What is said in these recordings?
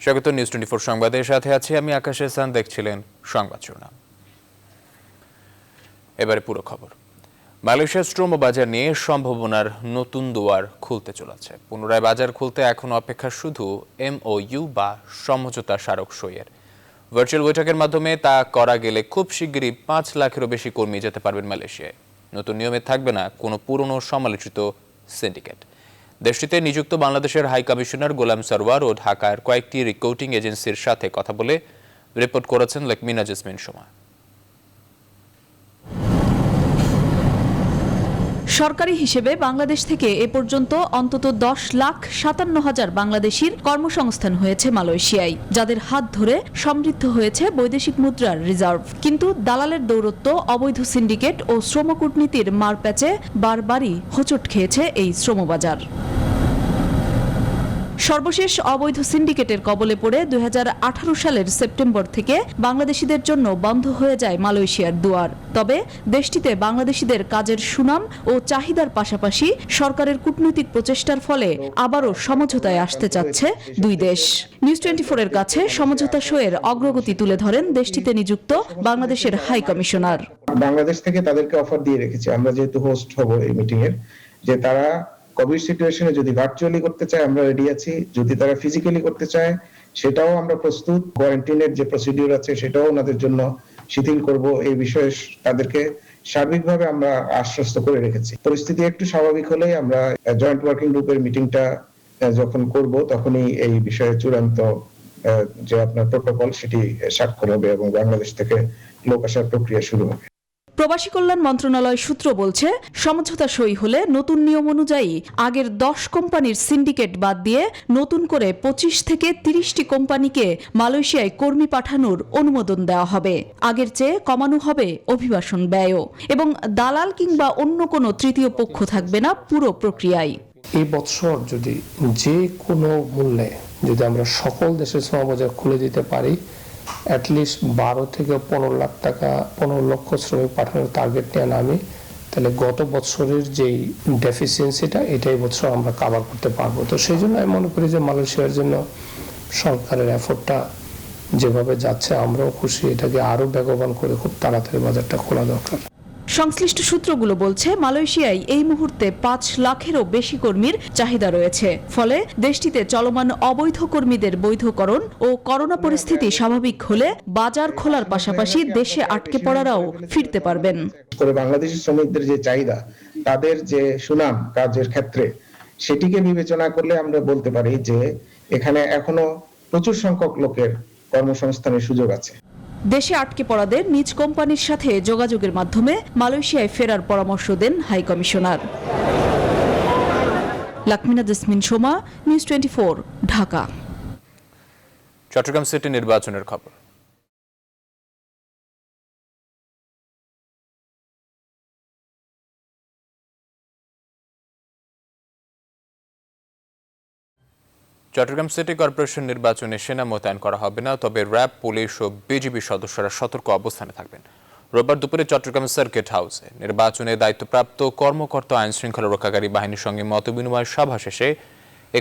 স্বাগত নিউজ 24 সংবাদের সাথে আছি আমি আকাশ হাসান। দেখছিলেন সংবাদ শিরোনাম। এবারে পুরো খবর। মালয়েশিয়ার শ্রম বাজার নিয়ে সম্ভাবনার নতুন দুয়ার খুলতে চলেছে। পুনরায় বাজার খুলতে এখন অপেক্ষা শুধু MOU বা সমঝোতা স্মারক সইয়ের। ভার্চুয়াল বৈঠকের মাধ্যমে তা করা গেলে খুব শিগগিরই 5 লাখেরও বেশি কর্মী যেতে পারবেন মালয়েশিয়ায়। নতুন নিয়মে থাকবে না কোনো পুরনো সমালোচিত সিন্ডিকেট। দেশটিতে নিযুক্ত বাংলাদেশের হাই কমিশনার গোলাম সরওয়ার ও ঢাকার কয়েকটি রিক্রুটিং এজেন্সির সাথে কথা বলে রিপোর্ট করেছেন লাকমিনা জেসমিন সোমা। সরকারি হিসেবে বাংলাদেশ থেকে এ পর্যন্ত অন্তত 10,57,000 বাংলাদেশির কর্মসংস্থান হয়েছে মালয়েশিয়ায়, যাদের হাত ধরে সমৃদ্ধ হয়েছে বৈদেশিক মুদ্রার রিজার্ভ। কিন্তু দালালের দৌরত্ব, অবৈধ সিন্ডিকেট ও শ্রম কূটনীতির মারপ্যাচে বারবারই হোঁচট খেয়েছে এই শ্রমবাজার। সর্বশেষ অবৈধ সিন্ডিকেটের কবলে পড়ে 2018 সালের সেপ্টেম্বর থেকে বাংলাদেশিদের জন্য বন্ধ হয়ে যায় মালয়েশিয়ার দুয়ার। তবে দেশটিতে বাংলাদেশিদের কাজের সুনাম ও চাহিদার পাশাপাশি সরকারের কূটনৈতিক প্রচেষ্টার ফলে আবারও সমঝোতায় আসতে চাচ্ছে দুই দেশ। নিউজ 24 এর কাছে সমঝোতা সইয়ের অগ্রগতি তুলে ধরেন দেশটিতে নিযুক্ত বাংলাদেশের হাই কমিশনার। বাংলাদেশ থেকে তাদেরকে অফার দিয়ে রেখেছি, আমরা যেহেতু হোস্ট হব এই মিটিং এর, যে তারা কোভিড সিচুয়েশনে যদি ভার্চুয়ালি করতে চায় আমরা রেডি আছি, যদি তারা ফিজিক্যালি করতে চায় সেটাও আমরা প্রস্তুত। কোয়ারেন্টাইনের যে প্রসিডিউর আছে সেটাও ওনাদের জন্য শিথিল করব। এই বিষয়ে তাদেরকে সার্বিকভাবে আমরা আশ্বস্ত করে রেখেছি। পরিস্থিতি একটু স্বাভাবিক হলেই আমরা জয়েন্ট ওয়ার্কিং গ্রুপের মিটিংটা যখন করব তখনই এই বিষয়ে চূড়ান্ত যে আপনার প্রোটোকল সেটি স্বাক্ষর হবে এবং বাংলাদেশ থেকে লোক আসার প্রক্রিয়া শুরু হবে। প্রবাসী কল্যাণ মন্ত্রণালয় সূত্র বলছে, সমঝোতা সই হলে নতুন নিয়ম অনুযায়ী আগের 10 কোম্পানির সিন্ডিকেট বাদ দিয়ে নতুন করে 25 থেকে 30টি কোম্পানিকে মালয়েশিয়ায় কর্মী পাঠানোর অনুমোদন দেওয়া হবে। আগের চেয়ে কমানো হবে অভিবাসন ব্যয়ও এবং দালাল কিংবা অন্য কোনো তৃতীয় পক্ষ থাকবে না পুরো প্রক্রিয়ায়। এই বছর যদি যে কোনো মূল্যে যদি আমরা সকল দেশের শ্রমবাজার খুলে দিতে পারি, অ্যাটলিস্ট 12 থেকে 15 লক্ষ শ্রমিক পাঠানোর টার্গেট নিয়ে নামি, তাহলে গত বছরের যেই ডেফিসিয়েন্সিটা এটাই বছর আমরা কাভার করতে পারবো। তো সেই জন্য আমি মনে করি যে মালয়েশিয়ার জন্য সরকারের এফোর্টটা যেভাবে যাচ্ছে আমরাও খুশি। এটাকে আরো বেগবান করে খুব তাড়াতাড়ি বাজারটা খোলা দরকার। সংশ্লিষ্ট সূত্রগুলো বলছে, মালয়েশিয়ায় এই মুহূর্তে 5 লাখেরও বেশি কর্মীর চাহিদা রয়েছে। ফলে দেশটিতে চলমান অবৈধ কর্মীদের বৈধকরণ ও করোনা পরিস্থিতি স্বাভাবিক হলে বাজার খোলার পাশাপাশি দেশে আটকে পড়ারাও ফিরতে পারবেন। বাংলাদেশি শ্রমিকদের যে চাহিদা, তাদের যে সুনাম কাজের ক্ষেত্রে, সেটিকে বিবেচনা করলে আমরা বলতে পারি যে এখানে এখনো প্রচুর সংখ্যক লোকের কর্মসংস্থানের সুযোগ আছে। দেশে আটকে পড়াদের নিজ কোম্পানির সাথে যোগাযোগের মাধ্যমে মালয়েশিয়ায় ফেরার পরামর্শ দেন high commissioner. Lakmina Jesmin Soma, news 24, Dhaka. Chattogram city নির্বাচনের খবর। চট্টগ্রাম সিটি কর্পোরেশন নির্বাচনে সেনা মোতায়েন করা হবে না, তবে র্যাব, পুলিশ ও বিজিবি সদস্যরা সতর্ক অবস্থানে থাকবেন। রোববার দুপুরে চট্টগ্রাম সার্কিট হাউসে নির্বাচনে দায়িত্বপ্রাপ্ত কর্মকর্তা আইন শৃঙ্খলা রক্ষাকারী বাহিনীর সঙ্গে মতবিনিময় সভা শেষে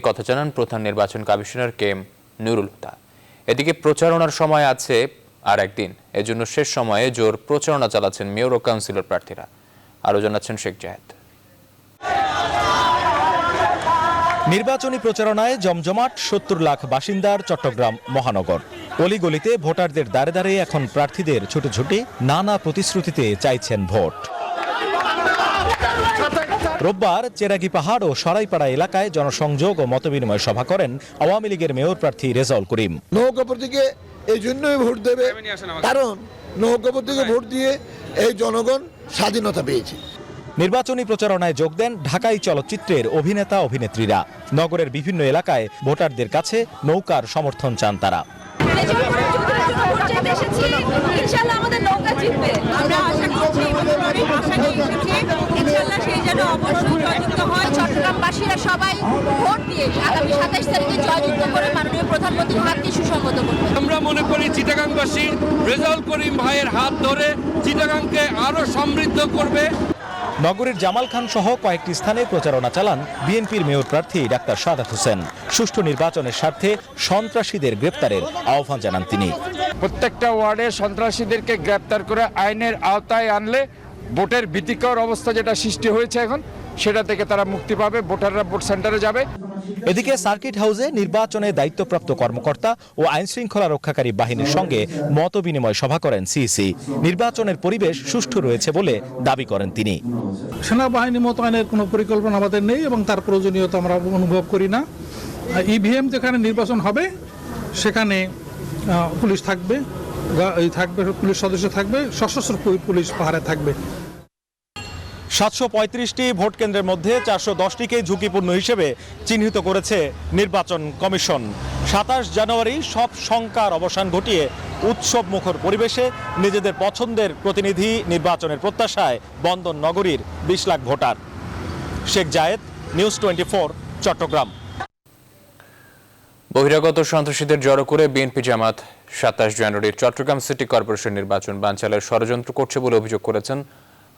কথা জানান প্রধান নির্বাচন কমিশনার KM নুরুল হুদা। এদিকে প্রচারণার সময় আছে আর একদিন, এজন্য শেষ সময়ে জোর প্রচারণা চালাচ্ছেন মেয়র ও কাউন্সিলর প্রার্থীরা। আরও জানাচ্ছেন শেখ জাহেদ। নির্বাচনী প্রচারণায় জমজমাট 70 লাখ বাসিন্দার চট্টগ্রাম মহানগর। অলিগলিতে ভোটারদের দাঁড়ে দাঁড়িয়ে এখন প্রার্থীদের ছুটে নানা প্রতিশ্রুতিতে চাইছেন ভোট। রোববার চেরাগি পাহাড় ও সরাইপাড়া এলাকায় জনসংযোগ ও মতবিনিময় সভা করেন আওয়ামী লীগের মেয়র প্রার্থী রেজাউল করিম। নৌকা প্রতীকে এই জন্যই ভোট দেবে, কারণ নৌকা প্রতীকে ভোট দিয়ে এই জনগণ স্বাধীনতা পেয়েছে। নির্বাচনী প্রচারণায় যোগ দেন ঢাকাই চলচ্চিত্রের অভিনেতা অভিনেত্রীরা। নগরের বিভিন্ন এলাকায় ভোটারদের কাছে নৌকার সমর্থন চান তারা। চট্টগ্রামবাসীরা সবাই ভোট দিয়ে আগামী 27 তারিখে জয়যুক্ত করে মাননীয় প্রধানমন্ত্রীর হাতকে সুসংগত করবে। আমরা মনে করি চিটাগাংবাসী রেজাউল করিম ভাইয়ের হাত ধরে চিটাগাংকে আরো সমৃদ্ধ করবে। নগরীর জামাল খান সহ কয়েকটি স্থানে প্রচারণা চালান বিএনপির মেয়র প্রার্থী ডাক্তার সাদাত হোসেন। সুষ্ঠু নির্বাচনের স্বার্থে সন্ত্রাসীদের গ্রেপ্তারের আহ্বান জানান তিনি। প্রত্যেকটা ওয়ার্ডে সন্ত্রাসীদেরকে গ্রেপ্তার করে আইনের আওতায় আনলে ভোটের ভীতিকর অবস্থা যেটা সৃষ্টি হয়েছে এখন, সেটা থেকে তারা মুক্তি পাবে, ভোটাররা ভোট সেন্টারে যাবে। এদিকে সার্কিট হাউসে নির্বাচনে দায়িত্বপ্রাপ্ত কর্মকর্তা ও আইন শৃঙ্খলা রক্ষাকারী বাহিনীর সঙ্গে মতবিনিময় সভা করেন সিইসি। নির্বাচনের পরিবেশ সুষ্ঠু রয়েছে বলে দাবি করেন তিনি। সেনাবাহিনী মোতায়েনের কোনো পরিকল্পনা আমাদের নেই এবং তার প্রয়োজনীয়তা আমরা অনুভব করি না। ইভিএম যেখানে নির্বাচন হবে সেখানে পুলিশ থাকবে, পুলিশ সদস্য থাকবে, সশস্ত্র পুলিশ পাহাড়ে থাকবে। 735টি ভোট কেন্দ্রের মধ্যে 410টিকে ঝুঁকিপূর্ণ হিসেবে চিহ্নিত করেছে নির্বাচন কমিশন। 27 জানুয়ারি সব শঙ্কার অবসান ঘটিয়ে উৎসব মুখর পরিবেশে নিজেদের পছন্দের প্রতিনিধি নির্বাচনের প্রত্যাশায় বন্দর নগরীর 20 লাখ ভোটার। শেখ জায়েদ, নিউজ 24, চট্টগ্রাম। বহিরাগত সন্ত্রাসীদের জড়ো করে বিএনপি জামাত 27 জানুয়ারির চট্টগ্রাম সিটি কর্পোরেশন নির্বাচন বানচালের ষড়যন্ত্র করছে বলে অভিযোগ করেছেন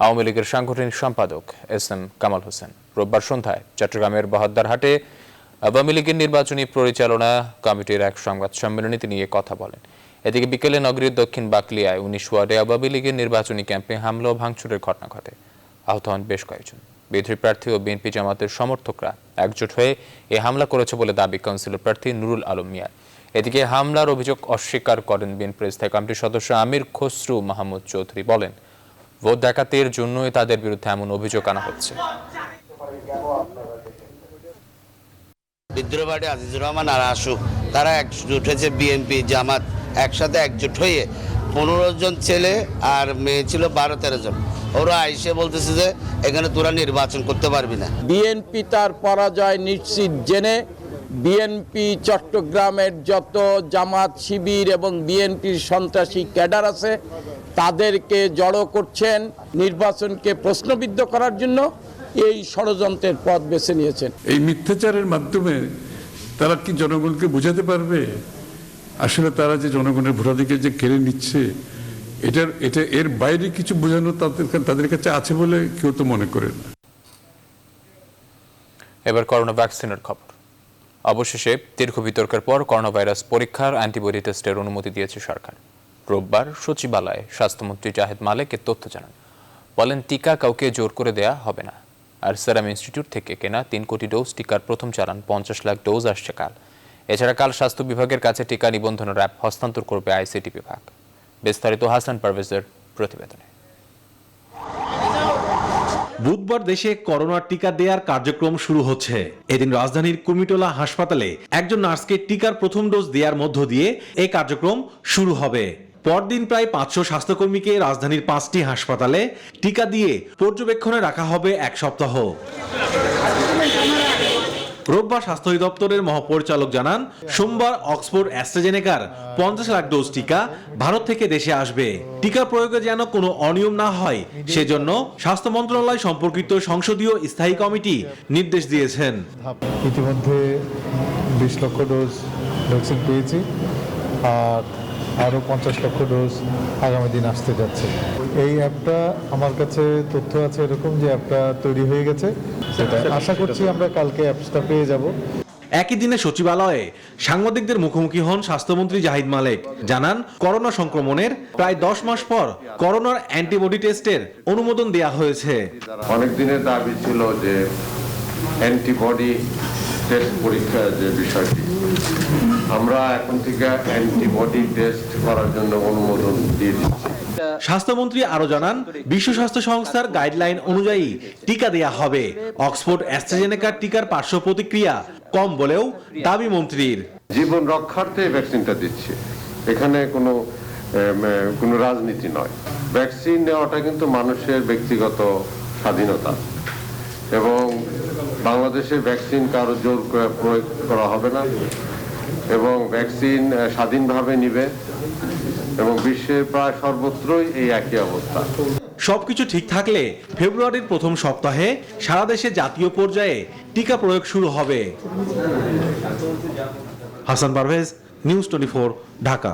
আওয়ামী লীগের সাংগঠনিক সম্পাদক এস.এম. কামাল হোসেন। রোববার সন্ধ্যায় চট্টগ্রামের বহদ্দারহাটে আওয়ামী লীগের নির্বাচনী পরিচালনা কমিটির এক সংবাদ সম্মেলনে তিনি এ কথা বলেন। এদিকে বিকেলে নগরীর দক্ষিণ বাকলিয়ায় 19 ওয়ার্ডে আওয়ামী লীগের নির্বাচনী ক্যাম্পে হামলা ও ভাঙচুরের ঘটনা ঘটে। আহত হন বেশ কয়েকজন। বিদ্রোহী প্রার্থী ও বিএনপি জামাতের সমর্থকরা একজোট হয়ে এ হামলা করেছে বলে দাবি কাউন্সিলর প্রার্থী নুরুল আলম মিয়ার। এদিকে হামলার অভিযোগ অস্বীকার করেন বিএনপির স্থায়ী কমিটির সদস্য আমির খসরু মাহমুদ চৌধুরী। বলেন, ভোট ডাকাতির জন্যই তাদের বিরুদ্ধে এমন অভিযোগ আনা হচ্ছে। বিদ্রোহী আজিজুর রহমান আর আসুক, তারা একজোট হয়েছে, বিএনপি জামাত একসাথে একজোট হয়ে 15 জন ছেলে আর মেয়ে ছিল 12-13 জন। ওরা আইসে বলতেছে যে এখানে তোরা নির্বাচন করতে পারবি না। বিএনপি তার পরাজয় নিশ্চিত জেনে বিএনপি চট্টগ্রামের যত জামাত শিবির এবং বিএনপির সন্ত্রাসী ক্যাডার আছে তাদেরকে জড়ো করছেন নির্বাচনকে প্রশ্নবিদ্ধ করার জন্য। এই ষড়যন্ত্রের পথ বেছে নিয়েছেন। এই মিথ্যাচারের মাধ্যমে তারা কি জনগণকে বোঝাতে পারবে আসলে তারা যে জনগণের ভোটাধিকার যে কেড়ে নিচ্ছে, এটা এর বাইরে কিছু বোঝানো তাদের কাছে আছে বলে কেউ তো মনে করেন না। এবার করোনা ভ্যাকসিনের খবর। অবশেষে দীর্ঘ বিতর্কের পর করোনা ভাইরাস পরীক্ষার অ্যান্টিবডি টেস্টের অনুমতি দিয়েছে সরকার। রোববার সচিবালয়ে স্বাস্থ্যমন্ত্রী জাহেদ মালেক এ তথ্য জানান। বলেন, টিকা কাউকে জোর করে দেয়া হবে না। আর সেরাম ইনস্টিটিউট থেকে কেনা 3 কোটি ডোজ টিকার প্রথম চালান 50 লাখ ডোজ আসছে কাল। এছাড়া কাল স্বাস্থ্য বিভাগের কাছে টিকা নিবন্ধনের অ্যাপ হস্তান্তর করবে আইসিটি বিভাগ। বিস্তারিত হাসান পারভেজের প্রতিবেদনে। বুধবার দেশে করোনার টিকা দেওয়ার কার্যক্রম শুরু হচ্ছে। এদিন রাজধানীর কুর্মিটোলা হাসপাতালে একজন নার্সকে টিকার প্রথম ডোজ দেওয়ার মধ্য দিয়ে এই কার্যক্রম শুরু হবে। পরদিন প্রায় 500 স্বাস্থ্যকর্মীকে রাজধানীর 5টি হাসপাতালে টিকা দিয়ে পর্যবেক্ষণে রাখা হবে 1 সপ্তাহ। রোববার স্বাস্থ্য অধিদপ্তরের মহাপরিচালক জানান, সোমবার অক্সফোর্ড অ্যাস্ট্রাজেনেকার 50 লাখ ডোজ টিকা ভারত থেকে দেশে আসবে। টিকা প্রয়োগে যেন কোনো অনিয়ম না হয় সেজন্য স্বাস্থ্য মন্ত্রণালয় সম্পর্কিত সংসদীয় স্থায়ী কমিটি নির্দেশ দিয়েছেন। ইতিমধ্যে 20 লক্ষ ডোজ ভ্যাকসিন পেয়েছি, আর আরও 50 লক্ষ ডোজ আগামী দিন আসতে যাচ্ছে। এই অ্যাপটা আমার কাছে তথ্য আছে এরকম যে অ্যাপটা তৈরি হয়ে গেছে, সেটা আশা করছি আমরা কালকে অ্যাপসটা পেয়ে যাব। একই দিনে সচিবালয়ে সাংবাদিকদের মুখোমুখি হন স্বাস্থ্যমন্ত্রী জাহিদ মালেক। জানান, করোনা সংক্রমণের প্রায় 10 মাস পর করোনার অ্যান্টিবডি টেস্টের অনুমোদন দেওয়া হয়েছে। অনেক দিনের দাবি ছিল যে অ্যান্টিবডি টেস্ট পরীক্ষার যে বিষয়টি, আমরা এখন থেকে অ্যান্টিবডি টেস্ট করার জন্য অনুমোদন দিয়ে দিচ্ছি। স্বাস্থ্যমন্ত্রী আরো জানান, বিশ্ব স্বাস্থ্য সংস্থার গাইডলাইন অনুযায়ী টিকা দেয়া হবে। অক্সফোর্ড অ্যাস্ট্রাজেনেকার টিকার পার্শ্ব প্রতিক্রিয়া কম বলেও দাবি মন্ত্রীর। জীবন রক্ষার্থে ভ্যাকসিনটা দিচ্ছে, এখানে কোনো রাজনীতি নয়। ভ্যাকসিন নেওয়াটা কিন্তু মানুষের ব্যক্তিগত স্বাধীনতা, এবং বাংলাদেশে ভ্যাকসিন কারো জোর প্রয়োগ করা হবে না, এবং ভ্যাকসিন স্বাধীনভাবে নিবে, এবং বিশ্বের প্রায় সর্বত্রই এই একই অবস্থা। সবকিছু ঠিক থাকলে ফেব্রুয়ারির প্রথম সপ্তাহে সারা দেশে জাতীয় পর্যায়ে টিকা প্রয়োগ শুরু হবে। হাসান পারভেজ, নিউজ 24, ঢাকা।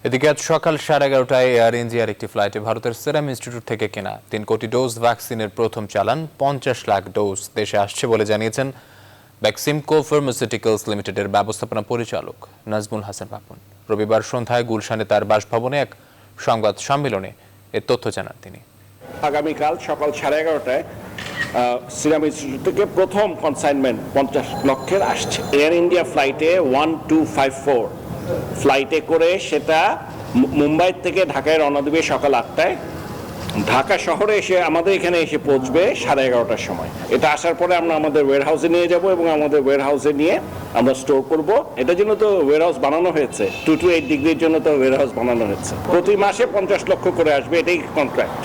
এদিকে আজ সকাল 11:30টায় এয়ার ইন্ডিয়ার একটি ফ্লাইটে ভারতের সেরাম ইনস্টিটিউট থেকে কেনা 3 কোটি ডোজ ভ্যাকসিনের প্রথম চালান 50 লাখ ডোজ দেশে আসছে বলে জানিয়েছেন ভ্যাকসিমকো ফার্মাসিউটিক্যালস লিমিটেডের ব্যবস্থাপনা পরিচালক নাজমুল হাসান পাপন। রবিবার সন্ধ্যায় গুলশানে তার বাসভবনে এক সংবাদ সম্মেলনে এ তথ্য জানান তিনি। আগামীকাল সকাল 11:30টায় সিরাম ইনস্টিটিউট থেকে প্রথম কনসাইনমেন্ট 50 লক্ষের আসছে। এয়ার ইন্ডিয়া ফ্লাইটে 1254 ফ্লাইটে করে সেটা মুম্বাই থেকে ঢাকায় রওনা দেবে সকাল 8টায়। ঢাকা শহরে এসে আমাদের এখানে এসে পৌঁছবে 11:30টার সময়। এটা আসার পরে আমরা আমাদের ওয়্যারহাউসে নিয়ে যাব এবং আমাদের ওয়্যারহাউসে নিয়ে আমরা স্টোর করব। এটার জন্য তো ওয়্যারহাউস বানানো হয়েছে, 2 to 8 ডিগ্রির জন্য তো ওয়্যারহাউস বানানো হয়েছে। প্রতি মাসে 50 লক্ষ করে আসবে, এটাই কন্ট্রাক্ট।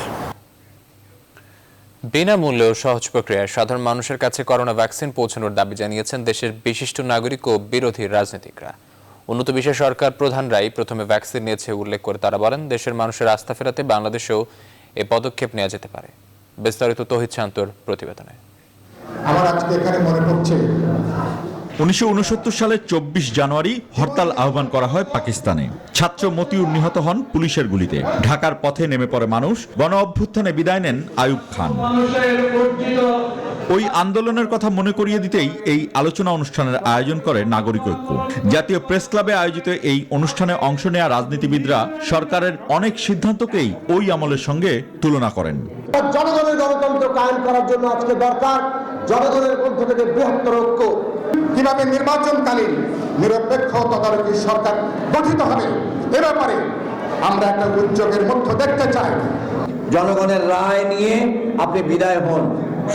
বিনামূল্যে ও সহজ প্রক্রিয়ায় সাধারণ মানুষের কাছে করোনা ভ্যাকসিন পৌঁছানোর দাবি জানিয়েছেন দেশের বিশিষ্ট নাগরিক ও বিরোধী রাজনীতিকরা। উন্নত বিশ্বের সরকার প্রধানরাই প্রথমে ভ্যাকসিন নিয়েছে উল্লেখ করে তারা বলেন, দেশের মানুষের আস্থা ফেরাতে বাংলাদেশেও এ পদক্ষেপ নেওয়া যেতে পারে। বিস্তারিত তৌহিদ শান্তর প্রতিবেদনে। আমার আজকে এখানে মনে পড়ছে 1969 সালের 24 জানুয়ারি হরতাল আহ্বান করা হয় পাকিস্তানে। ছাত্র মতিউর নিহত হন পুলিশের গুলিতে। ঢাকার পথে নেমে পড়ে মানুষ। গণ অভ্যুত্থানে বিদায় নেন আইয়ুব খান। ওই আন্দোলনের কথা মনে করিয়ে দিতেই এই আলোচনা অনুষ্ঠানের আয়োজন করে নাগরিক ঐক্য। জাতীয় প্রেস ক্লাবে আয়োজিত এই অনুষ্ঠানে অংশ নেওয়া রাজনীতিবিদরা সরকারের অনেক সিদ্ধান্তকেই ওই আমলের সঙ্গে তুলনা করেন। জনগণের গণতন্ত্র কায়েম করার জন্য আজকে দরকার জনগণের মধ্য থেকে বৃহত্তর ঐক্য। কিভাবে নির্বাচনকালীন নিরপেক্ষ তদারকি সরকার গঠিত হবে এ ব্যাপারে আমরা একটা উদ্যোগের মধ্যে দেখতে চাই। জনগণের রায় নিয়ে আপনি বিদায় হন,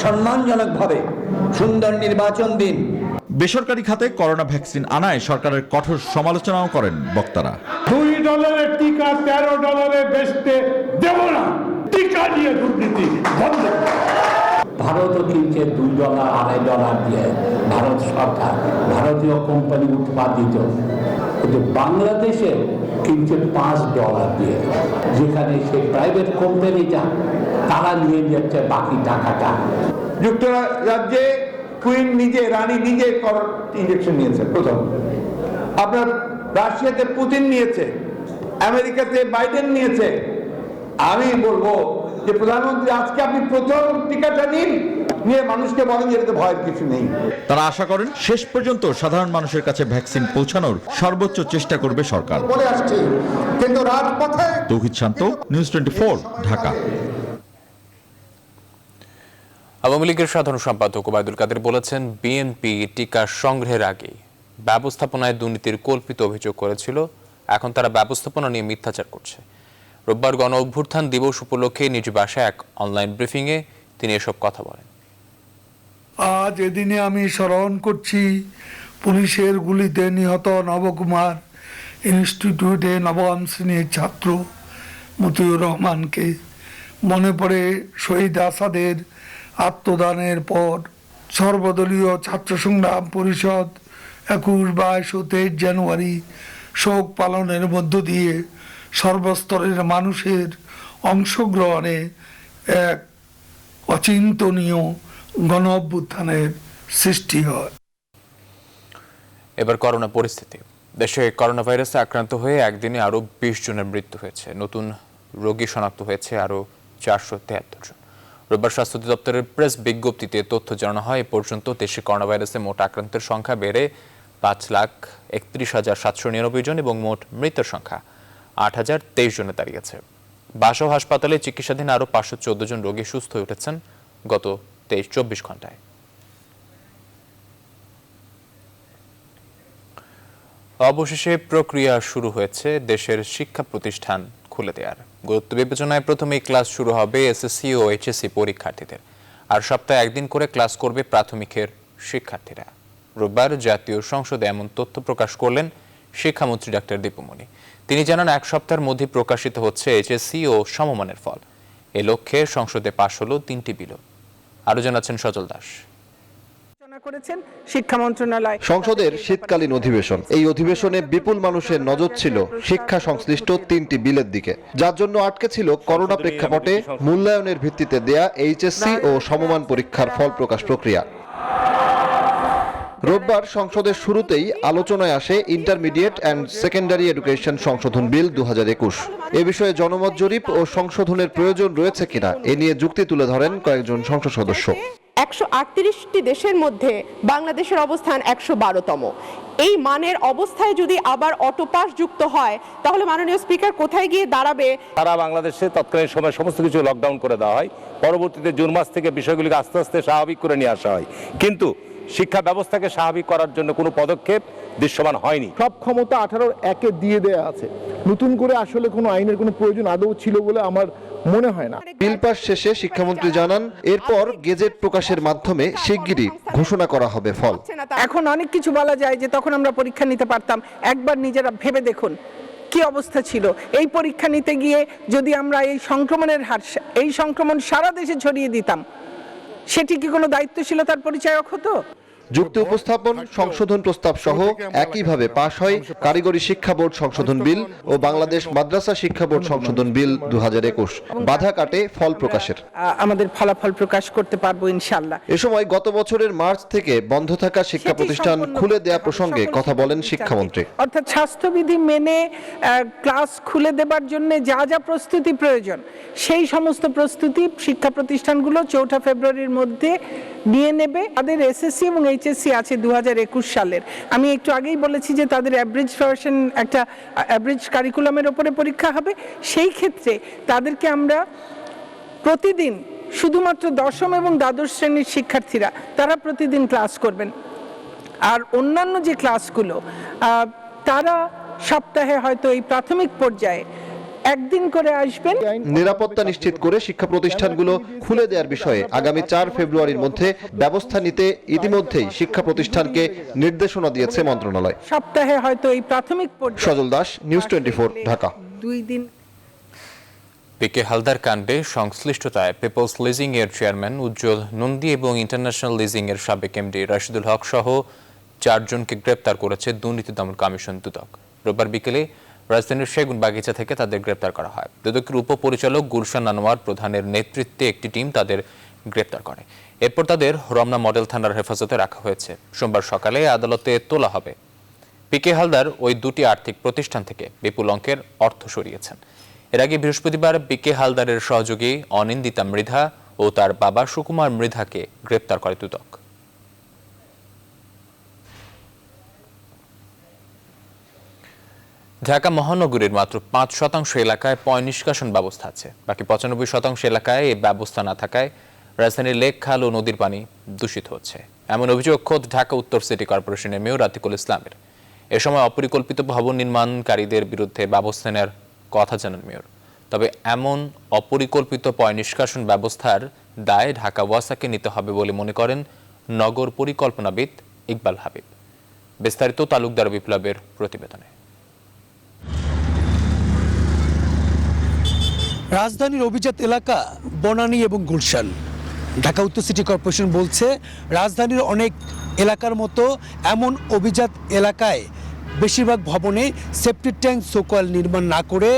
সম্মানজনকভাবে সুন্দর নির্বাচন দিন। বেসরকারি খাতে করোনা ভ্যাকসিন আনায় সরকারের কঠোর সমালোচনাও করেন বক্তারা। $2 টিকা $13 বেচতে দেব না, টিকা নিয়ে দুর্নীতি বন্ধ। ভারতও কিনছে $2 $2.5 দিয়ে, ভারত সরকার ভারতীয় কোম্পানি উৎপাদিত, কিন্তু বাংলাদেশে কিনছে $5 দিয়ে, যেখানে সেই প্রাইভেট কোম্পানিটা তারা নিয়ে যাচ্ছে বাকি টাকাটা। যুক্তরাজ্যে কুইন নিজে, রানী নিজে ইনজেকশন নিয়েছে প্রথম। আপনার রাশিয়াতে পুতিন নিয়েছে, আমেরিকাতে বাইডেন নিয়েছে। আমি বলবো যে প্রধানমন্ত্রী আজকে আপনি প্রথম টিকাটা নিন, নিয়ে মানুষকে বলেন যে এতে ভয়ের কিছু নেই। তারা আশা করেন শেষ পর্যন্ত সাধারণ মানুষের কাছে ভ্যাকসিন পৌঁছানোর সর্বোচ্চ চেষ্টা করবে সরকার। বলে আসছি, কিন্তু রাজপথে। তৌহিদ শান্ত, নিউজ 24, ঢাকা। আওয়ামী লীগের সাধারণ সম্পাদক ওবায়দুল কাদের বলেছেন, বিএনপি টিকা সংগ্রহের আগে ব্যবস্থাপনায় দুর্নীতির কল্পিত অভিযোগ করেছিল, এখন তারা ব্যবস্থাপনা নিয়ে মিথ্যাচার করছে। রোববার গণ অভ্যুত্থান দিবস উপলক্ষে নিজ বাসায় এক অনলাইন ব্রিফিংয়ে তিনি এসব কথা বলেন। আজ এদিনে আমি স্মরণ করছি পুলিশের গুলিতে নিহত নবকুমার ইনস্টিটিউটে নবম শ্রেণীর ছাত্র মতিউর রহমানকে। মনে পড়ে শহীদ আসাদের আত্মদানের পর সর্বদলীয় ছাত্র সংগ্রাম পরিষদ 21, 22 ও 23 জানুয়ারি শোক পালনের মধ্য দিয়ে সর্বস্তরের মানুষের অংশগ্রহণে এক অচিন্তনীয় গণ অভ্যুত্থানের সৃষ্টি হয়। এবার করোনা পরিস্থিতি। দেশে করোনা ভাইরাসে আক্রান্ত হয়ে একদিনে আরও 20 জনের মৃত্যু হয়েছে। নতুন রোগী শনাক্ত হয়েছে আরও 473 জন। রোববার স্বাস্থ্য অধিদপ্তরের প্রেস বিজ্ঞপ্তিতে তথ্য জানানো হয়, এ পর্যন্ত দেশে করোনা ভাইরাসে মোট আক্রান্তের সংখ্যা বেড়ে 5,31,799 জন এবং মোট মৃতের সংখ্যা 8,023 জনে দাঁড়িয়েছে। বাসা হাসপাতালে চিকিৎসাধীন আরও 514 জন রোগী সুস্থ হয়ে উঠেছেন গত 24 ঘন্টায়। অবশেষে প্রক্রিয়া শুরু হয়েছে দেশের শিক্ষা প্রতিষ্ঠান খুলে দেওয়ার। গুরুত্ব বিবেচনায় প্রথমেই ক্লাস শুরু হবে এসএসসি ও এইচএসসি পরীক্ষার্থীদের, আর সপ্তাহে একদিন করে ক্লাস করবে প্রাথমিকের শিক্ষার্থীরা। রোববার জাতীয় সংসদে এমন তথ্য প্রকাশ করলেন শিক্ষামন্ত্রী ডাক্তার দীপুমনি। তিনি জানান, এক সপ্তাহের মধ্যে প্রকাশিত হচ্ছে এইচএসসি ও সমমানের ফল। এ লক্ষ্যে সংসদে পাশ হলো 3টি বিল। আরো জানাচ্ছেন সজল দাস। শিক্ষা মন্ত্রণালয় সংসদের শীতকালীন অধিবেশন, এই অধিবেশনে বিপুল মানুষের নজর ছিল শিক্ষা সংশ্লিষ্ট 3টি বিলের দিকে, যার জন্য আটকে ছিল করোনা প্রেক্ষাপটে মূল্যায়নের ভিত্তিতে দেয়া এইচএসসি ও সমমান পরীক্ষার ফল প্রকাশ প্রক্রিয়া। রোববার সংসদের শুরুতেই আলোচনায় আসে ইন্টারমিডিয়েট অ্যান্ড সেকেন্ডারি এডুকেশন সংশোধন বিল 2021। এ বিষয়ে জনমত জরিপ ও সংশোধনের প্রয়োজন রয়েছে কিনা এ নিয়ে যুক্তি তুলে ধরেন কয়েকজন সংসদ সদস্য। 138টি দেশের মধ্যে বাংলাদেশের অবস্থান 112তম। এই মানের অবস্থায় যদি আবার অটোপাস যুক্ত হয় তাহলে মাননীয় স্পিকার কোথায় গিয়ে দাঁড়াবে? সারা বাংলাদেশে তৎকালীন সময় সমস্ত কিছু লকডাউন করে দেওয়া হয়, পরবর্তীতে জুন মাস থেকে বিষয়গুলিকে আস্তে আস্তে স্বাভাবিক করে নিয়ে আসা হয়, কিন্তু শিক্ষা ব্যবস্থাকে স্বাভাবিক করার জন্য কোনো পদক্ষেপ দৃশ্যমান হয়নি। সব ক্ষমতা 18(1)-এ দিয়ে দেয়া আছে, নতুন করে আসলে কোনো আইনের কোনো প্রয়োজন আদৌ ছিল বলে আমার মনে হয় না। বিল পাস শেষে শিক্ষামন্ত্রী জানান এরপর গেজেট প্রকাশের মাধ্যমে শিগগিরই ঘোষণা করা হবে ফল। এখন অনেক কিছু বলা যায় যে তখন আমরা পরীক্ষা নিতে পারতাম, একবার নিজেরা ভেবে দেখুন কি অবস্থা ছিল। এই পরীক্ষা নিতে গিয়ে যদি আমরা এই সংক্রমণ সারা দেশে ছড়িয়ে দিতাম, সেটি কি কোনো দায়িত্বশীলতার পরিচায়ক হতো? যুক্তি উপস্থাপন, সংশোধন প্রস্তাব সহ একইভাবে পাশ হয় কারিগরি শিক্ষা বোর্ড সংশোধন বিল ও বাংলাদেশ মাদ্রাসা শিক্ষা বোর্ড সংশোধন বিল 2021। বাধা কাটে ফল প্রকাশের। আমাদের ফলাফল প্রকাশ করতে পারবো ইনশাআল্লাহ। এ সময় গত বছরের মার্চ থেকে বন্ধ থাকা শিক্ষা প্রতিষ্ঠান খুলে দেয়া প্রসঙ্গে কথা বলেন শিক্ষামন্ত্রী। অর্থাৎ স্বাস্থ্যবিধি মেনে ক্লাস খুলে দেবার জন্য যা যা প্রস্তুতি প্রয়োজন, সেই সমস্ত প্রস্তুতি শিক্ষা প্রতিষ্ঠানগুলো 4 ফেব্রুয়ারির মধ্যে নিয়ে নেবে। তাদের এসএসসি এবং এইচএসসি আছে 2021 সালের। আমি একটু আগেই বলেছি যে তাদের অ্যাভারেজ ভার্সন, একটা অ্যাভারেজ কারিকুলামের উপরে পরীক্ষা হবে। সেই ক্ষেত্রে তাদেরকে আমরা প্রতিদিন, শুধুমাত্র দশম এবং দ্বাদশ শ্রেণীর শিক্ষার্থীরা তারা প্রতিদিন ক্লাস করবেন, আর অন্যান্য যে ক্লাসগুলো তারা সপ্তাহে হয়তো এই প্রাথমিক পর্যায়ে একদিন করে আসবেন। নিরাপত্তা নিশ্চিত করে শিক্ষা প্রতিষ্ঠানগুলো খুলে দেওয়ার বিষয়ে আগামী 4 ফেব্রুয়ারির মধ্যে ব্যবস্থা নিতে ইতিমধ্যেই শিক্ষা প্রতিষ্ঠানকে নির্দেশনা দিয়েছে মন্ত্রণালয়। সপ্তাহে হয়তো এই প্রাথমিক পর্যায়ে। সজল দাস, নিউজ 24, ঢাকা। 2 দিন। পিকে হালদার কাণ্ডে সংশ্লিষ্টতায় পিপলস লিজিং এর চেয়ারম্যান উজ্জ্বল নন্দী এবং ইন্টারন্যাশনাল লিজিং এর সাবেক এমডি রাশিদুল হক সহ 4 জনকে গ্রেপ্তার করেছে দুর্নীতি দমন কমিশন দুদক। রোববার বিকেলে রাজধানীর সেগুন বাগিচা থেকে তাদের গ্রেপ্তার করা হয়। দুদকের উপপরিচালক গুলশান আনোয়ার প্রধানের নেতৃত্বে একটি টিম তাদের গ্রেপ্তার করে। এরপর তাদের রমনা মডেল থানার হেফাজতে রাখা হয়েছে। সোমবার সকালে আদালতে তোলা হবে। পিকে হালদার ওই দুটি আর্থিক প্রতিষ্ঠান থেকে বিপুল অঙ্কের অর্থ সরিয়েছেন। এর আগে বৃহস্পতিবার পিকে হালদারের সহযোগী অনিন্দিতা মৃধা ও তার বাবা সুকুমার মৃধাকে গ্রেপ্তার করে দুদক। ঢাকা মহানগরীর মাত্র 5% এলাকায় পয় নিষ্কাশন ব্যবস্থা আছে। বাকি 95% এলাকায় এই ব্যবস্থা না থাকায় রাজধানীর লেক, খাল ও নদীর পানি দূষিত হচ্ছে। এমন অভিযোগ খোদ ঢাকা উত্তর সিটি কর্পোরেশনের মেয়র আতিকুল ইসলামের। এ সময় অপরিকল্পিত ভবন নির্মাণকারীদের বিরুদ্ধে ব্যবস্থা নেওয়ার কথা জানান মেয়র। তবে এমন অপরিকল্পিত পয় নিষ্কাশন ব্যবস্থার দায় ঢাকা ওয়াসাকে নিতে হবে বলে মনে করেন নগর পরিকল্পনাবিদ ইকবাল হাবিব। বিস্তারিত তালুকদার বিপ্লবের প্রতিবেদনে। রাজধানীর অভিজাত এলাকা বনানী এবং গুলশান। ঢাকা উত্তর সিটি কর্পোরেশন বলছে রাজধানীর অনেক এলাকার মতো এমন অভিজাত এলাকায় বেশিরভাগ ভবনে সেপ্টিক ট্যাঙ্ক সোকয়েল নির্মাণ না করে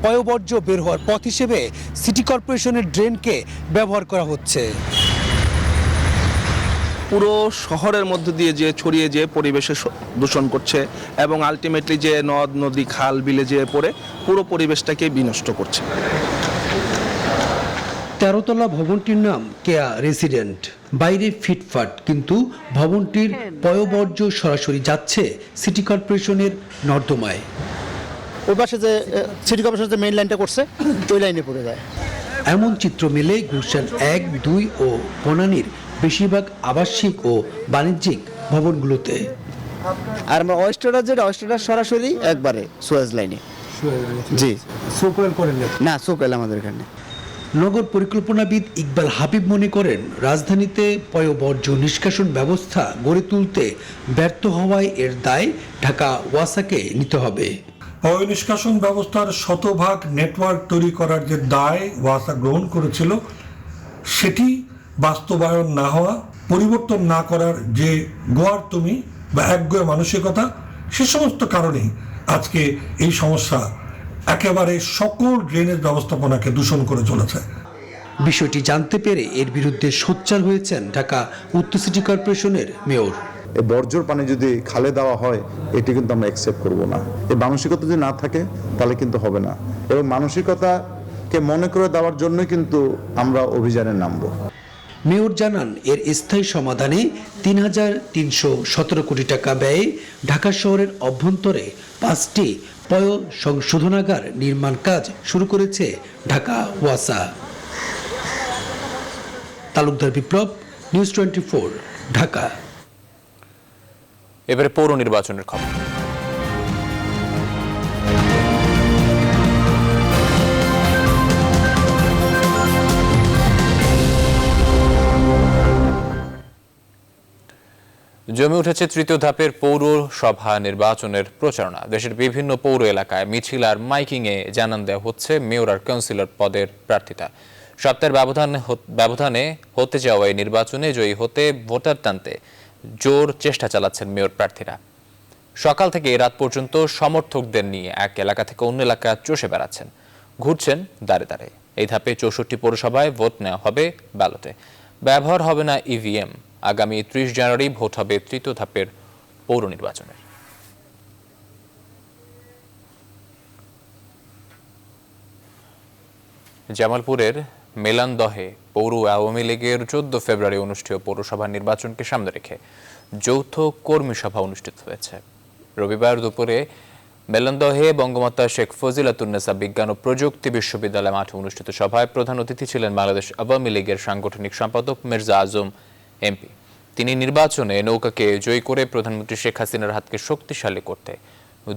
পয়ঃবর্জ্য বের হওয়ার পথ হিসেবে সিটি কর্পোরেশনের ড্রেনকে ব্যবহার করা হচ্ছে। পুরো শহরের মধ্য দিয়ে যে ছড়িয়ে যে পরিবেশে দূষণ করছে এবং আলটিমেটলি যে নদ নদী খাল বিলে যেয়ে পড়ে পুরো পরিবেশটাকে বিনষ্ট করছে। 13তলা ভবনটির নাম কেয়া রেসিডেন্ট। বাইরে ফিটফাট, কিন্তু ভবনটির পয়ঃবর্জ্য সরাসরি যাচ্ছে সিটি কর্পোরেশনের নর্দমায়। ওই পাশে যে সিটি কর্পোরেশন যে মেইন লাইনটা করছে ওই লাইনে পড়ে যায়। এমন চিত্র মেলে গুলশান 1, 2 ও বনানীর বেশিরভাগ আবাসিক ও বাণিজ্যিক ভবনগুলোতে। আর আমরা অয়েস্টারটা সরাসরি একবারে সুয়েজ লাইনে। জি, সোকয়েল করেন না, সোকয়েল আমাদের এখানে। নগর পরিকল্পনাবিদ ইকবাল হাবিব মনে করেন রাজধানীতে পয়ঃবর্জ্য নিষ্কাশন ব্যবস্থা গড়ে তুলতে ব্যর্থ হওয়ায় এর দায় ঢাকা ওয়াসাকে নিতে হবে। পয় নিষ্কাশন ব্যবস্থার শতভাগ নেটওয়ার্ক তৈরি করার যে দায় ওয়াসা গ্রহণ করেছিল, সেটি বাস্তবায়ন না হওয়া, পরিবর্তন না করার যে গোয়ার্তুমি বা একগুঁয়ে মানসিকতা, সে সমস্ত কারণেই আজকে এই সমস্যা একেবারে সকল ড্রেনেজ ব্যবস্থাপনাকে দূষণ করে চলেছে। বিষয়টি জানতে পেরে এর বিরুদ্ধে সোচ্চার হয়েছেন ঢাকা উত্তর সিটি কর্পোরেশনের মেয়র। এই বর্জ্য পানি যদি খালে দেওয়া হয় এটি কিন্তু আমরা অ্যাকসেপ্ট করব না। এই মানসিকতা যদি না থাকে তাহলে কিন্তু হবে না, এবং মানসিকতাকে মনে করে দেওয়ার জন্য কিন্তু আমরা অভিযানে নামবো। মেয়র জানান এর স্থায়ী সমাধানে ৩,৩১৭ কোটি টাকা ব্যয়ে ঢাকা শহরের অভ্যন্তরে 5টি পয় সংশোধনাগার নির্মাণ কাজ শুরু করেছে ঢাকা ওয়াসা। তালুকদার বিপ্লব, নিউজ 24, ঢাকা। এবারে পৌর নির্বাচনের খবর। জমে উঠেছে তৃতীয় ধাপের পৌরসভা নির্বাচনের প্রচারণা। দেশের বিভিন্ন পৌর এলাকায় মিছিল আর মাইকিংয়ে জানান দেওয়া হচ্ছে মেয়র আর কাউন্সিলর পদের প্রার্থিতা। সপ্তাহের ব্যবধানে হতে যাওয়া এই নির্বাচনে জয়ী হতে ভোটার টানতে জোর চেষ্টা চালাচ্ছেন মেয়র প্রার্থীরা। সকাল থেকে রাত পর্যন্ত সমর্থকদের নিয়ে এক এলাকা থেকে অন্য এলাকা চষে বেড়াচ্ছেন, ঘুরছেন দাঁড়ে দাঁড়ে। এই ধাপে 64 পৌরসভায় ভোট নেওয়া হবে ব্যালটে, ব্যবহার হবে না ইভিএম। আগামী 30 জানুয়ারি ভোট হবে তৃতীয় ধাপের পৌর নির্বাচনের। জামালপুরের মেলান্দহে পৌর আওয়ামী লীগের 14 ফেব্রুয়ারি অনুষ্ঠিত পৌরসভা নির্বাচনকে সামনে রেখে যৌথ কর্মী সভা অনুষ্ঠিত হয়েছে। রবিবার দুপুরে মেলান্দহে বঙ্গমাতা শেখ ফজিলাতুন্নেসা বিজ্ঞান ও প্রযুক্তি বিশ্ববিদ্যালয় মাঠে অনুষ্ঠিত সভায় প্রধান অতিথি ছিলেন বাংলাদেশ আওয়ামী লীগের সাংগঠনিক সম্পাদক মির্জা আজম এমপি। তিনি নির্বাচনে নৌকাকে জয়ী করে প্রধানমন্ত্রী শেখ হাসিনার হাতকে শক্তিশালী করতে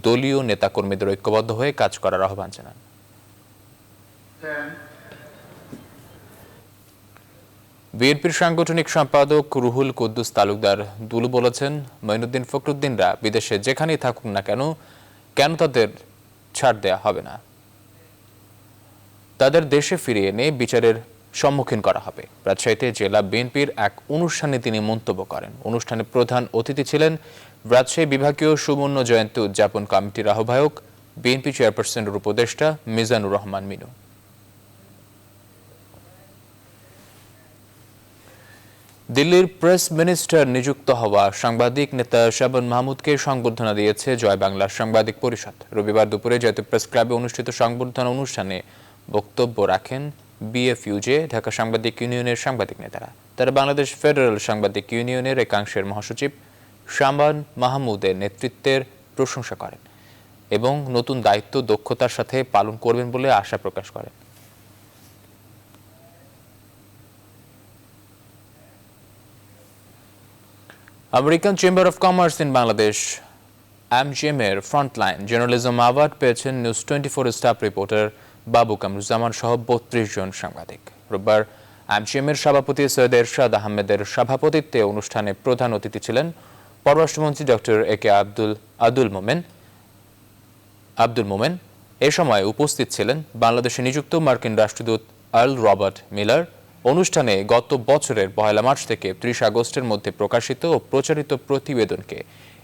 দলীয় নেতাকর্মীদের ঐক্যবদ্ধ হয়ে কাজ করার আহ্বান জানান। বিএনপির সাংগঠনিক সম্পাদক রুহুল কুদ্দুস তালুকদার দুলু বলেছেন, মঈনুদ্দিন ফখরুদ্দিনরা বিদেশে যেখানেই থাকুক না কেন তাদের ছাড় দেয়া হবে না। তাদের দেশে ফিরিয়ে এনে বিচারের সম্মুখীন করা হবে। রাজশাহীতে জেলা বিএনপির এক অনুষ্ঠানে তিনি মন্তব্য করেন। অনুষ্ঠানে প্রধান অতিথি ছিলেন রাজশাহী বিভাগীয় সুবর্ণ জয়ন্তী উদযাপন কমিটির আহ্বায়ক বিএনপি চেয়ারপারসনের উপদেষ্টা মিজানুর রহমান মিনু। দিল্লির প্রেস মিনিস্টার নিযুক্ত হওয়া সাংবাদিক নেতা শাবান মাহমুদকে সংবর্ধনা দিয়েছে জয় বাংলার সাংবাদিক পরিষদ। রবিবার দুপুরে জাতীয় প্রেস ক্লাবে অনুষ্ঠিত সংবর্ধনা অনুষ্ঠানে বক্তব্য রাখেন বিএফইউজে ঢাকা সাংবাদিক ইউনিয়নের সাংবাদিক নেতারা। তারা বাংলাদেশ ফেডারেল সাংবাদিক ইউনিয়নের একাংশের মহাসচিব শাবান মাহমুদের নেতৃত্বের প্রশংসা করেন এবং নতুন দায়িত্ব দক্ষতার সাথে পালন করবেন বলে আশা প্রকাশ করেন। American chamber of commerce in Bangladesh AmCham এর ফ্রন্টলাইন জার্নালিজম অ্যাওয়ার্ড পেয়েছেন নিউজ 24 স্টাফ রিপোর্টার বাবু কামরুজ্জামান সহ 32 জন সাংবাদিক। রোববার AmCham এর সভাপতি সৈয়দ এরশাদ আহমেদের সভাপতিত্বে অনুষ্ঠানে প্রধান অতিথি ছিলেন পররাষ্ট্রমন্ত্রী ডক্টর AK আব্দুল মোমেন। এ সময় উপস্থিত ছিলেন বাংলাদেশে নিযুক্ত মার্কিন রাষ্ট্রদূত আর্ল রবার্ট মিলার। অনুষ্ঠানে গত বছরের 1 মার্চ থেকে 30 আগস্টের মধ্যে প্রকাশিত ও প্রচারিত প্রতিবেদনকে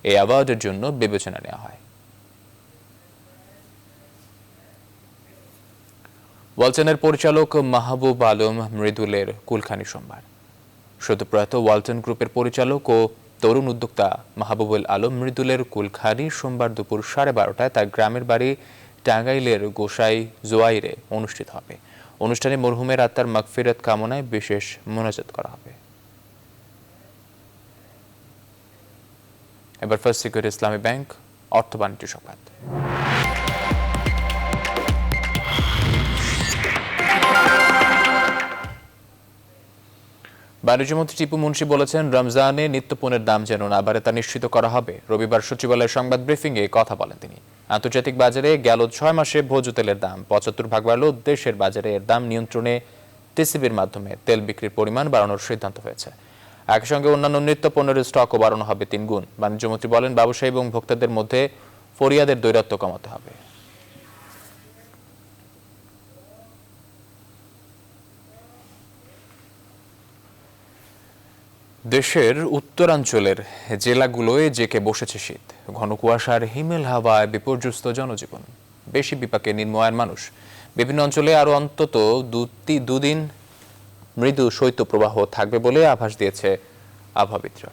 এই অ্যাওয়ার্ডের জন্য বিবেচনা নেওয়া হয়। ওয়ালটনের পরিচালক মাহবুব আলম মৃদুলের কুলখানি সোমবার। সদ্যপ্রয়াত ওয়ালটন গ্রুপের পরিচালক ও তরুণ উদ্যোক্তা মাহবুবুল আলম মৃদুলের কুলখানি সোমবার দুপুর 12:30টায় তার গ্রামের বাড়ি টাঙ্গাইলের গোসাই জোয়াইরে অনুষ্ঠিত হবে। অনুষ্ঠানে মরহুমের আত্মার মাগফিরাত কামনায় বিশেষ মোনাজাত করা হবে। এবার ফার্স্ট সিকিউরিটি ইসলামী ব্যাংক অর্থ বাণিজ্য সংবাদ। বাণিজ্যমন্ত্রী টিপু মুন্সি বলেছেন, রমজানে নিত্যপণ্যের দাম যেন না বাড়ে তা নিশ্চিত করা হবে। রবিবার সচিবালয়ের সংবাদ ব্রিফিংয়ে কথা বলেন তিনি। আন্তর্জাতিক বাজারে গেল 6 মাসে ভোজ্য তেলের দাম 75 ভাগ বাড়লেও দেশের বাজারে এর দাম নিয়ন্ত্রণে টিসিবির মাধ্যমে তেল বিক্রির পরিমাণ বাড়ানোর সিদ্ধান্ত হয়েছে। একই সঙ্গে অন্যান্য নিত্যপণ্যের স্টকও বাড়ানো হবে 3 গুণ। বাণিজ্যমন্ত্রী বলেন, ব্যবসায়ী এবং ভোক্তাদের মধ্যে ফরিয়াদের দৈরাত্ম্য কমাতে হবে। দেশের উত্তরাঞ্চলের জেলাগুলোয় জেঁকে বসেছে শীত। ঘন কুয়াশার হিমেল হাওয়ায় বিপর্যস্ত জনজীবন, বেশি বিপাকে নির্ময়ার মানুষ। বিভিন্ন অঞ্চলে আরও অন্তত 2 দিন মৃদু শৈত্যপ্রবাহ থাকবে বলে আভাস দিয়েছে আবহাওয়াবিদরা।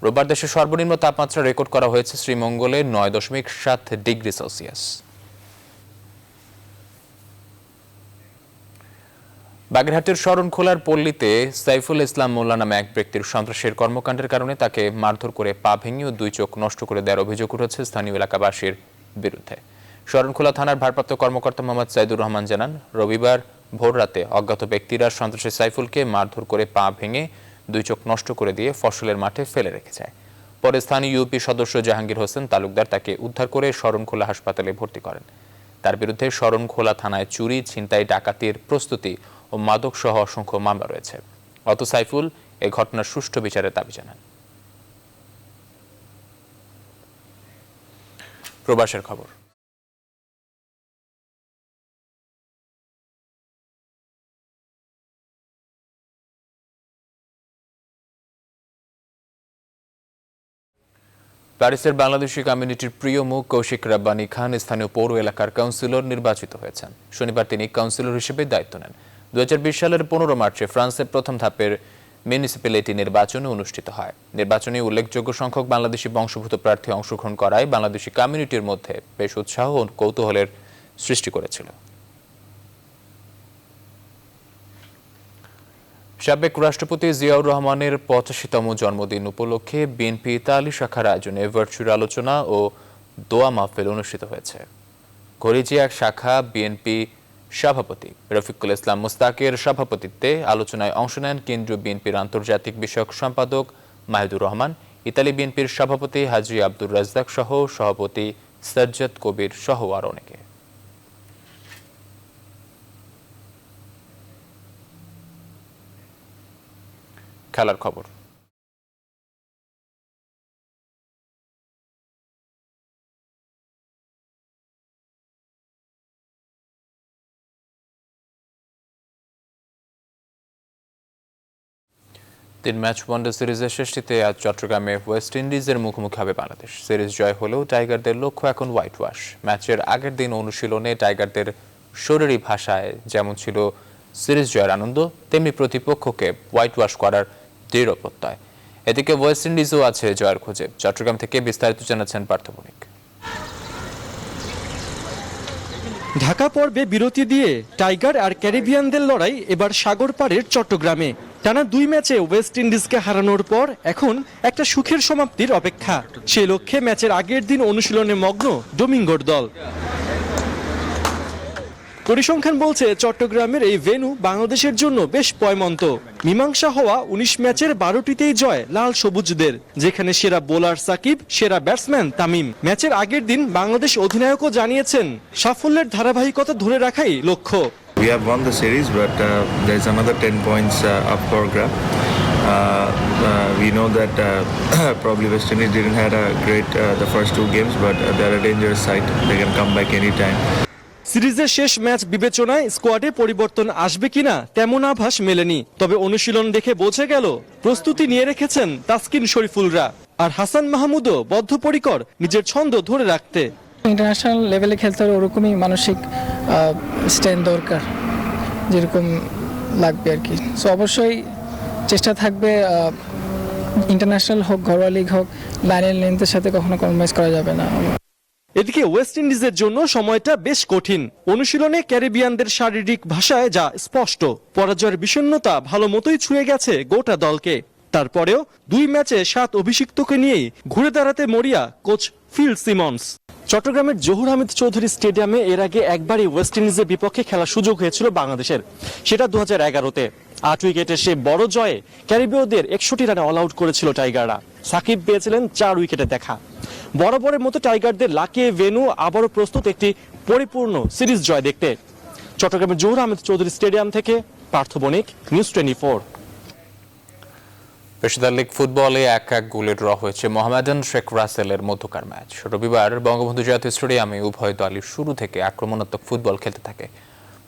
রোববার দেশে সর্বনিম্ন তাপমাত্রা রেকর্ড করা হয়েছে শ্রীমঙ্গলে 9.7 ডিগ্রি সেলসিয়াস। বাগেরহাটের শরণখোলার পল্লীতে সাইফুল ইসলাম মোল্লা নামে এক ব্যক্তির সন্ত্রাসের কর্মকাণ্ডের কারণে তাকে মারধর করে পা ভেঙে ও 2 চোখ নষ্ট করে দেওয়ার অভিযোগ উঠেছে স্থানীয় এলাকাবাসীর বিরুদ্ধে। শরণখোলা থানার ভারপ্রাপ্ত কর্মকর্তা মোহাম্মদ সাইদুর রহমান জানান, রবিবার ভোররাতে অজ্ঞাত ব্যক্তিরা সন্ত্রাসী সাইফুলকে মারধর করে পা ভেঙে 2 চোখ নষ্ট করে দিয়ে ফসলের মাঠে ফেলে রেখে যায়। পরে স্থানীয় ইউপি সদস্য জাহাঙ্গীর হোসেন তালুকদার তাকে উদ্ধার করে শরণখোলা হাসপাতালে ভর্তি করেন। তার বিরুদ্ধে শরণখোলা থানায় চুরি, ছিনতাই, ডাকাতির প্রস্তুতি ও মাদক সহ অসংখ্য মামলা রয়েছে। অত সাইফুল এই ঘটনার সুষ্ঠু বিচারের দাবি জানান। প্রবাসের খবর। প্যারিসের বাংলাদেশি কমিউনিটির প্রিয় মুখ কৌশিক রাব্বানী খান স্থানীয় পৌর এলাকার কাউন্সিলর নির্বাচিত হয়েছেন। শনিবার তিনি কাউন্সিলর হিসেবে দায়িত্ব নেন। 2020 সালের 15 মার্চে ফ্রান্সের প্রথম ধাপের মিউনিসিপ্যালিটি নির্বাচন অনুষ্ঠিত হয়। নির্বাচনে উল্লেখযোগ্য সংখ্যক বাংলাদেশি বংশোদ্ভূত প্রার্থী অংশগ্রহণ করায় বাংলাদেশি কমিউনিটির মধ্যে বেশ উৎসাহ ও কৌতূহলের সৃষ্টি করেছিল। সাবেক রাষ্ট্রপতি জিয়াউর রহমানের 85তম জন্মদিন উপলক্ষে বিএনপি ইতালি শাখার আয়োজনে ভার্চুয়াল আলোচনা ও দোয়া মাহফিল অনুষ্ঠিত হয়েছে। ঘড়িজিয়া শাখা বিএনপি সভাপতি রফিকুল ইসলাম মুস্তাকের সভাপতিত্বে আলোচনায় অংশ নেন কেন্দ্রীয় বিএনপির আন্তর্জাতিক বিষয়ক সম্পাদক মাহিদুর রহমান, ইতালি বিএনপির সভাপতি হাজী আব্দুর রাজ্জাক সহ সভাপতি সাজ্জাদ কবির সহ আর অনেকে। খেলার খবর। তিন ম্যাচ ওয়ানডে সিরিজের শেষটিতে আজ চট্টগ্রামে ওয়েস্ট ইন্ডিজের মুখোমুখি হবে বাংলাদেশ। সিরিজ জয় হলেও টাইগারদের লক্ষ্য এখন হোয়াইট ওয়াশ। ম্যাচের আগের দিন অনুশীলনে টাইগারদের শরীরী ভাষায় যেমন ছিল সিরিজ জয়ের আনন্দ, তেমনি প্রতিপক্ষকে হোয়াইট ওয়াশ করার দৃঢ় প্রত্যয়। এদিকে ওয়েস্ট ইন্ডিজও আছে জয়ের খোঁজে। চট্টগ্রাম থেকে বিস্তারিত জানাচ্ছেন পার্থ বণিক। ঢাকা পর্বে বিরতি দিয়ে টাইগার আর ক্যারিবিয়ানদের লড়াই এবার সাগর পাড়ের চট্টগ্রামে। টানা 2 ম্যাচে ওয়েস্ট ইন্ডিজকে হারানোর পর এখন একটা সুখের সমাপ্তির অপেক্ষা। সে লক্ষ্যে ম্যাচের আগের দিন অনুশীলনে মগ্ন ডোমিঙ্গোর দল। পরিসংখ্যান বলছে চট্টগ্রামের এই ভেন্যু বাংলাদেশের জন্য বেশ পয়মন্ত। মীমাংসা হওয়া 19 ম্যাচের 12টিতেই জয় লাল সবুজদের, যেখানে সেরা বোলার সাকিব, সেরা ব্যাটসম্যান তামিম। ম্যাচের আগের দিন বাংলাদেশ অধিনায়কও জানিয়েছেন সাফল্যের ধারাবাহিকতা ধরে রাখাই লক্ষ্য। We have won the series, but there's another 10 points up for grab. We know that probably West Indies didn't have a great the first 2 games, but they're a dangerous side. They can come back anytime. সিরিজের শেষ match বিবেচনায় স্কোয়াডে পরিবর্তন আসবে কিনা তেমন আভাস মেলেনি। তবে অনুশীলন দেখে বোঝা গেল প্রস্তুতি নিয়ে রেখেছেন তাসকিন শরীফুলরা। আর হাসান মাহমুদও বদ্ধপরিকর নিজের ছন্দ ধরে রাখতে। ইন্টারন্যাশনাল লেভেলে খেলতে হলে ওরকমই মানসিক স্ট্রেংথ দরকার, যেরকম লাগবে আর কি। সো অবশ্যই চেষ্টা থাকবে ইন্টারন্যাশনাল হোক, ঘরোয়া লিগ হোক, লাইনের লেন্থের সাথে কখনো কম্প্রোমাইজ করা যাবে না। এদিকে ওয়েস্ট ইন্ডিজের জন্য সময়টা বেশ কঠিন। অনুশীলনে ক্যারিবিয়ানদের শারীরিক ভাষায় যা স্পষ্ট, পরাজয়ের বিষণ্ণতা ভালো মতোই ছুঁয়ে গেছে গোটা দলকে। তারপরেও 2 ম্যাচে 7 অভিষিক্তকে নিয়েই ঘুরে দাঁড়াতে মরিয়া কোচ ফিল সিমন্স। চট্টগ্রামের জহুর আহমেদ চৌধুরী স্টেডিয়ামে এর আগে একবারই ওয়েস্ট ইন্ডিজের বিপক্ষে খেলার সুযোগ হয়েছিল বাংলাদেশের, সেটা 2011-তে। 8 উইকেটে সে বড় জয়ে ক্যারিবীয়দের 61 রানে অল আউট করেছিল টাইগাররা। সাকিব পেয়েছিলেন 4 উইকেটে দেখা। বরাবরের মতো টাইগারদের লাকিয়ে ভেন্যু আবারও প্রস্তুত একটি পরিপূর্ণ সিরিজ জয় দেখতে। চট্টগ্রামের জহুর আহমেদ চৌধুরী স্টেডিয়াম থেকে পার্থ বণিক, নিউজ 24। পেশাদার লীগ ফুটবলে 1-1 গোলে ড্র হয়েছে মোহামেডান শেখ রাসেলের মধ্যকার ম্যাচ। রবিবার বঙ্গবন্ধু জাতীয় স্টেডিয়ামে উভয় দলই শুরু থেকে আক্রমণাত্মক ফুটবল খেলতে থাকে।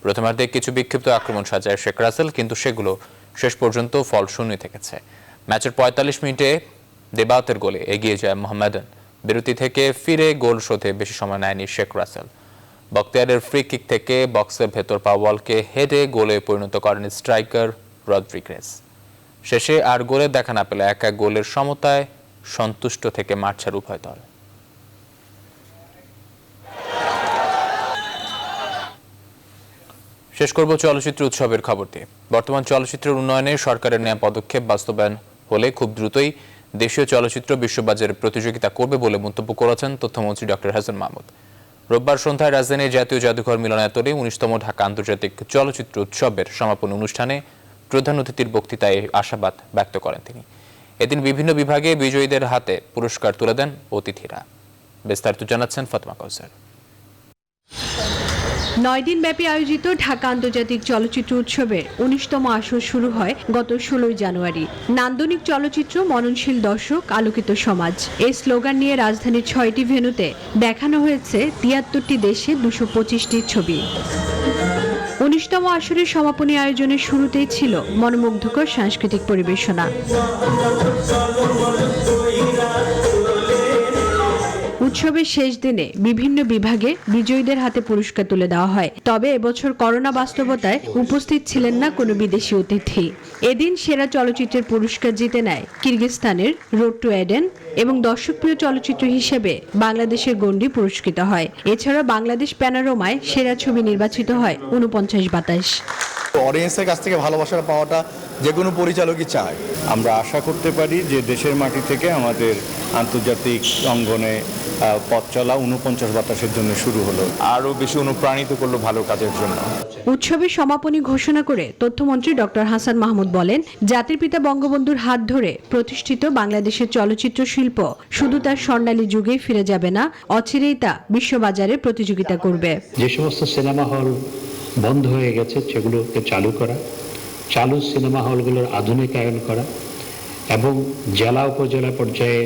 প্রথমার্ধে কিছু বিক্ষিপ্ত আক্রমণ সাজায় শেখ রাসেল, কিন্তু সেগুলো শেষ পর্যন্ত ফলশূন্যই থেকেছে। ম্যাচের 45 মিনিটে দেবাতের গোলে এগিয়ে যায় মোহামেডান। বিরতি থেকে ফিরে গোল শোধে বেশি সময় নেয়নি শেখ রাসেল। বক্তিয়ারের ফ্রি কিক থেকে বক্সের ভেতর পাওয়া বলকে হেডে গোলে পরিণত করেন স্ট্রাইকার রদ্রিগেজ। শেষে আর গোলের দেখা না পেলে 1-1 গোলের সমতায় সন্তুষ্ট থেকে মাঠ ছাড় উভয় দল। শেষ করব চলচ্চিত্র উৎসবের খবর দিয়ে। বর্তমান চলচ্চিত্রের উন্নয়নে সরকারের নেওয়া পদক্ষেপ বাস্তবায়ন হলে খুব দ্রুতই দেশীয় চলচ্চিত্র বিশ্ববাজারে প্রতিযোগিতা করবে বলে মন্তব্য করেছেন তথ্যমন্ত্রী ডক্টর হাসান মাহমুদ। রোববার সন্ধ্যায় রাজধানীর জাতীয় জাদুঘর মিলনায়তনে 19তম ঢাকা আন্তর্জাতিক চলচ্চিত্র উৎসবের সমাপনী অনুষ্ঠানে প্রধান অতিথির বক্তৃতায় আশাবাদ ব্যক্ত করেন তিনি। এদিন বিভিন্ন বিভাগে বিজয়ীদের হাতে পুরস্কার তুলে দেন অতিথিরা। বিস্তারিত জানাচ্ছেন ফাতেমা কাউসার। 9 দিন ব্যাপী আয়োজিত ঢাকা আন্তর্জাতিক চলচ্চিত্র উৎসবের 19তম আসর শুরু হয় গত 16 জানুয়ারি। নান্দনিক চলচ্চিত্র, মননশীল দর্শক, আলোকিত সমাজ এই স্লোগান নিয়ে রাজধানীর 6টি ভেন্যুতে দেখানো হয়েছে 73টি দেশে 225টি ছবি। 19তম আসরের সমাপনী আয়োজনের শুরুতেই ছিল মনোমুগ্ধকর সাংস্কৃতিক পরিবেশনা। উৎসবের শেষ দিনে বিভিন্ন বিভাগে বিজয়ীদের হাতে পুরস্কার তুলে দেওয়া হয়। তবে এবছর করোনা বাস্তবতায় উপস্থিত ছিলেন না কোনো বিদেশি অতিথি। এদিন সেরা চলচ্চিত্রের পুরস্কার জিতে নেয় কিরগিজস্তানের রোড টু এডেন এবং দর্শকপ্রিয় চলচ্চিত্র হিসেবে বাংলাদেশের গণ্ডি পুরস্কৃত হয়। এছাড়া বাংলাদেশ প্যানোরামায় সেরা ছবি নির্বাচিত হয় 49 বাতাস। অডিয়েন্সের কাছ থেকে ভালোবাসা পাওয়াটা যে কোনো পরিচালকই চায়। আমরা আশা করতে পারি যে দেশের মাটি থেকে আমাদের আন্তর্জাতিক অঙ্গনে পথ চলা 49 বাতাসের জন্য শুরু হলো, আরও বেশি অনুপ্রাণিত করলো ভালো কাজের জন্য। উৎসবের সমাপনী ঘোষণা করে তথ্যমন্ত্রী ডক্টর হাসান মাহমুদ বলেন, জাতির পিতা বঙ্গবন্ধুর হাত ধরে প্রতিষ্ঠিত বাংলাদেশের চলচ্চিত্র শিল্প শুধু তার স্বর্ণালী যুগেই ফিরে যাবে না, অচিরেই তা বিশ্ববাজারে প্রতিযোগিতা করবে। যে সমস্ত সিনেমা হল বন্ধ হয়ে গেছে সেগুলোকে চালু করা, চালু সিনেমা হলগুলোর আধুনিকায়ন করা এবং জেলা উপজেলা পর্যায়ে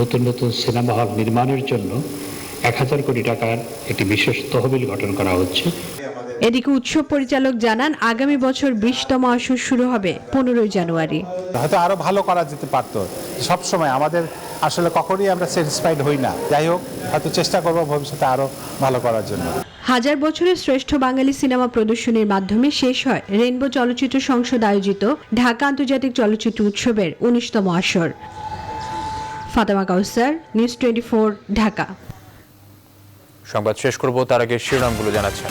নতুন নতুন সিনেমা হল নির্মাণের জন্য 1000 কোটি টাকার একটি বিশেষ তহবিল গঠন করা হচ্ছে। এদিকে উৎসব পরিচালক জানান, আগামী বছর 20তম আসর শুরু হবে 15 জানুয়ারি। হয়তো আরো ভালো করা যেতে পারতো। সবসময় আমাদের আসলে কখনোই আমরা স্যাটিসফাইড হই না। যাই হোক, হয়তো চেষ্টা করবো ভবিষ্যতে আরো ভালো করার জন্য। হাজার বছরের শ্রেষ্ঠ বাঙালি সিনেমা প্রদর্শনীর মাধ্যমে শেষ হয় রেইনবো চলচ্চিত্র সংসদ আয়োজিত ঢাকা আন্তর্জাতিক চলচ্চিত্র উৎসবের 19তম আসর। ফাতেমা কাউসার, নিউজ 24, ঢাকা। সংবাদ শেষ করব, তার আগে শিরোনামগুলো জানাচ্ছেন।